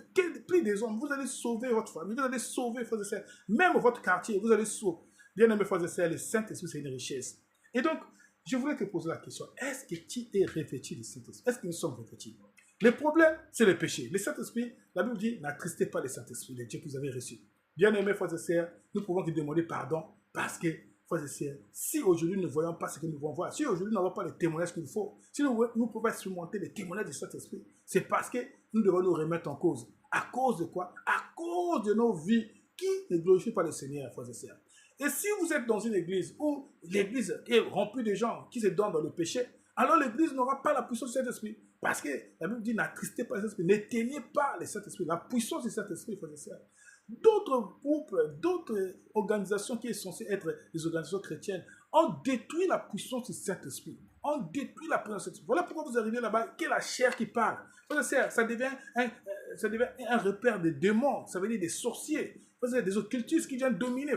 plus des hommes. Vous allez sauver votre famille. Vous allez sauver, frères et sœurs, même votre quartier. Vous allez sauver. Bien aimés, frères et sœurs, le Saint-Esprit, c'est une richesse. Et donc, je voulais te poser la question. Est-ce que tu es revêtu du Saint-Esprit? Est-ce que nous sommes revêtus? Le problème, c'est le péché. Le Saint-Esprit, la Bible dit, n'attristez pas le Saint-Esprit, le Dieu que vous avez reçu. Bien aimés, frères et sœurs, nous pouvons te demander pardon parce que frères et sœurs, si aujourd'hui nous ne voyons pas ce que nous devons voir, si aujourd'hui nous n'avons pas les témoignages qu'il faut, si nous pouvons surmonter les témoignages du Saint-Esprit, c'est parce que nous devons nous remettre en cause. À cause de quoi? À cause de nos vies qui ne glorifient pas le Seigneur, frères et sœurs. Et si vous êtes dans une église où l'église est remplie de gens qui se donnent dans le péché, alors l'église n'aura pas la puissance du Saint-Esprit. Parce que la Bible dit, n'attristez pas le Saint-Esprit, n'éteignez pas le Saint-Esprit, la puissance du Saint-Esprit, frères et sœurs. D'autres groupes, d'autres organisations qui sont censées être des organisations chrétiennes ont détruit la puissance du Saint-Esprit. Ont détruit la puissance du Saint-Esprit. Voilà pourquoi vous arrivez là-bas, qu'il y a la chair qui parle. Ça devient un repère de démons, ça veut dire des sorciers, des occultistes qui viennent dominer.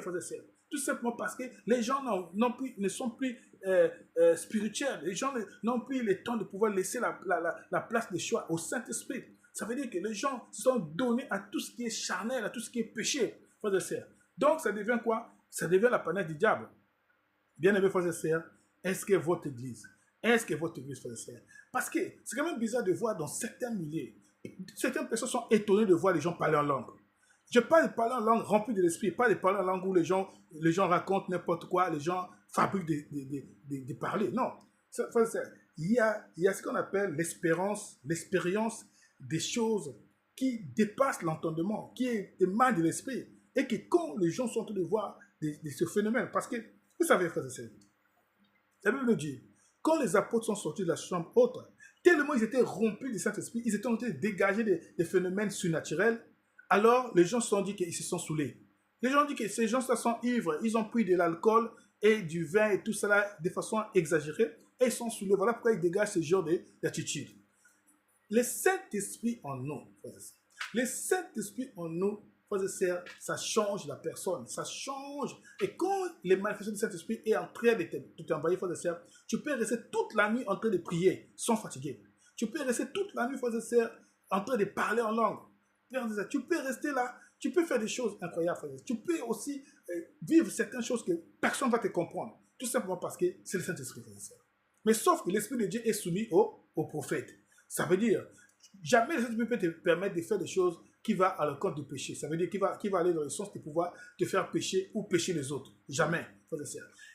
Tout simplement parce que les gens ne sont plus spirituels. Les gens n'ont plus le temps de pouvoir laisser la place de choix au Saint-Esprit. Ça veut dire que les gens se sont donnés à tout ce qui est charnel, à tout ce qui est péché, frères et sœurs. Donc, ça devient quoi? Ça devient la panette du diable. Bien aimés, frères et sœurs, est-ce que votre église, frères et sœurs, parce que c'est quand même bizarre de voir dans certains milieux, certaines personnes sont étonnées de voir les gens parler en langue. Je parle de parler en langue remplie de l'esprit, pas de parler en langue où les gens racontent n'importe quoi, les gens fabriquent des parler. Non, frères et sœurs, il y a ce qu'on appelle l'expérience des choses qui dépassent l'entendement, qui émanent de l'esprit, et que quand les gens sont en train de voir ce phénomène, parce que, vous savez, frères et sœurs, la Bible dit, quand les apôtres sont sortis de la chambre haute, tellement ils étaient rompus du Saint-Esprit, ils étaient en train de dégager des phénomènes surnaturels, alors les gens se sont dit qu'ils se sont saoulés. Les gens ont dit que ces gens sont ivres, ils ont pris de l'alcool et du vin et tout cela de façon exagérée, et ils sont saoulés. Voilà pourquoi ils dégagent ce genre d'attitude. Le Saint-Esprit en nous, le Saint-Esprit en nous, frères et sœurs, ça change la personne, ça change. Et quand les manifestations du Saint-Esprit est en train de t'envahir, frères et sœurs, tu peux rester toute la nuit en train de prier sans fatiguer. Tu peux rester toute la nuit, frères et sœurs, en train de parler en langue. Tu peux rester là, tu peux faire des choses incroyables, frères et sœurs. Tu peux aussi vivre certaines choses que personne ne va te comprendre, tout simplement parce que c'est le Saint-Esprit, frères et sœurs. Mais sauf que l'Esprit de Dieu est soumis au prophète. Ça veut dire, Jamais le Saint-Esprit peut te permettre de faire des choses qui vont à l'encontre du péché. Ça veut dire qu'il va aller dans le sens de pouvoir te faire pécher ou pécher les autres. Jamais.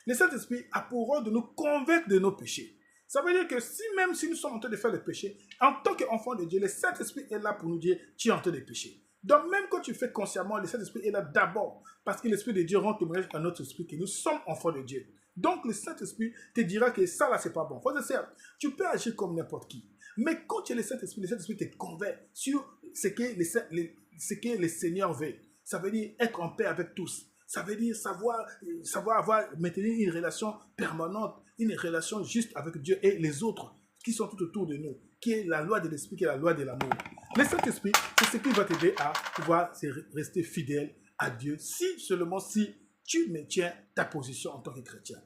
Le Saint-Esprit a pour rôle de nous convaincre de nos péchés. Ça veut dire que même si nous sommes en train de faire le péché, en tant qu'enfant de Dieu, le Saint-Esprit est là pour nous dire tu es en train de pécher. Donc même quand tu fais consciemment, le Saint-Esprit est là d'abord parce que l'Esprit de Dieu rend témoignage à notre esprit que nous sommes enfants de Dieu. Donc le Saint-Esprit te dira que ça là c'est pas bon. Tu peux agir comme n'importe qui. Mais quand tu es le Saint-Esprit te convainc sur ce que le Seigneur veut. Ça veut dire être en paix avec tous. Ça veut dire savoir maintenir une relation permanente, une relation juste avec Dieu et les autres qui sont tout autour de nous, qui est la loi de l'Esprit, qui est la loi de l'amour. Le Saint-Esprit, c'est ce qui va t'aider à pouvoir rester fidèle à Dieu, seulement si tu maintiens ta position en tant que chrétien.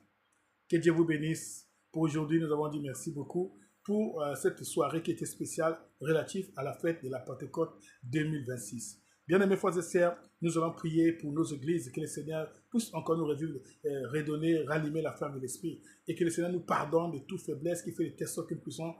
Que Dieu vous bénisse. Pour aujourd'hui, nous avons dit merci beaucoup pour cette soirée qui était spéciale relative à la fête de la Pentecôte 2026. Bien-aimés frères et sœurs, nous allons prier pour nos églises, que le Seigneur puisse encore nous revivre, redonner, rallumer la flamme de l'Esprit, et que le Seigneur nous pardonne de toute faiblesse qui fait de telle sorte que nous puissions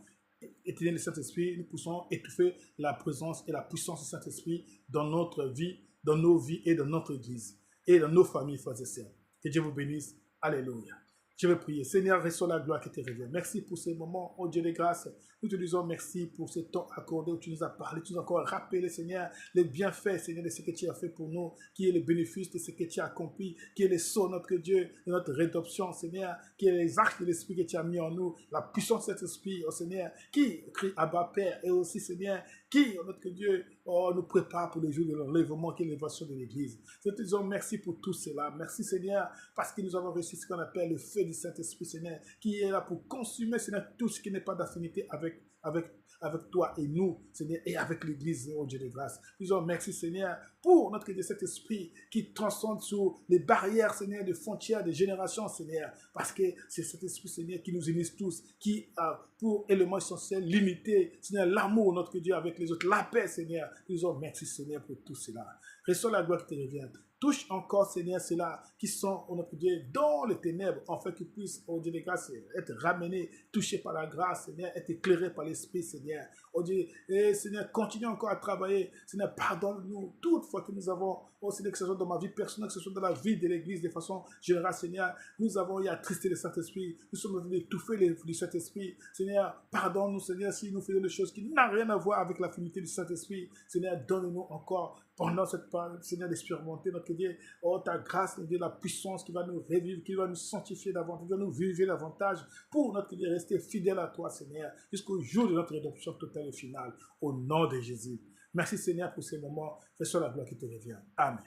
éteindre le Saint-Esprit, nous puissions étouffer la présence et la puissance du Saint-Esprit dans notre vie, dans nos vies et dans notre église, et dans nos familles, frères et sœurs. Que Dieu vous bénisse. Alléluia. Je vais prier. Seigneur, reçois la gloire qui te revient. Merci pour ces moments, oh Dieu de grâce. Nous te disons merci pour ce temps accordé où tu nous as parlé, tu nous as encore rappelé, Seigneur, les bienfaits, Seigneur, de ce que tu as fait pour nous, qui est le bénéfice de ce que tu as accompli, qui est le sceau, notre Dieu, de notre rédemption, Seigneur, qui est les actes de l'Esprit que tu as mis en nous, la puissance de cet Esprit, oh Seigneur, qui crie Abba Père, et aussi, Seigneur, qui, oh notre Dieu, nous prépare pour le jour de l'enlèvement, qui est l'élévation de l'Église. Nous te disons merci pour tout cela. Merci, Seigneur, parce que nous avons reçu ce qu'on appelle le feu du Saint-Esprit, Seigneur, qui est là pour consumer, Seigneur, tout ce qui n'est pas d'affinité avec toi et nous, Seigneur, et avec l'Église, oh Dieu de grâce. Nous disons merci, Seigneur, pour notre Dieu, cet esprit qui transcende sur les barrières, Seigneur, de frontières, de générations, Seigneur, parce que c'est cet esprit, Seigneur, qui nous unisse tous, qui a pour élément essentiel, limité, Seigneur, l'amour, notre Dieu, avec les autres, la paix, Seigneur. Nous disons merci, Seigneur, pour tout cela. Reçois la gloire qui te revient. Touche encore, Seigneur, ceux-là qui sont, oh notre Dieu, dans les ténèbres, afin qu'ils puissent, oh Dieu de grâce, être ramenés, touchés par la grâce, Seigneur, être éclairés par l'Esprit, Seigneur. Oh Dieu, et Seigneur, continue encore à travailler. Seigneur, pardonne-nous toutefois que nous avons, oh Seigneur, que ce soit dans ma vie personnelle, que ce soit dans la vie de l'Église de façon générale, Seigneur, nous avons eu attristé le Saint-Esprit, nous sommes venus étouffer le Saint-Esprit. Seigneur, pardonne-nous, Seigneur, si nous faisons des choses qui n'ont rien à voir avec l'affinité du Saint-Esprit. Seigneur, donne-nous encore pendant cette parole, Seigneur, d'expérimenter notre Dieu, oh ta grâce, notre Dieu, la puissance qui va nous revivre, qui va nous sanctifier davantage, qui va nous vivre davantage pour notre Dieu, rester fidèle à toi, Seigneur, jusqu'au jour de notre rédemption totale et finale, au nom de Jésus. Merci, Seigneur, pour ces moments. Fais-toi la gloire qui te revient. Amen.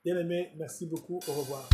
Bien-aimés, merci beaucoup. Au revoir.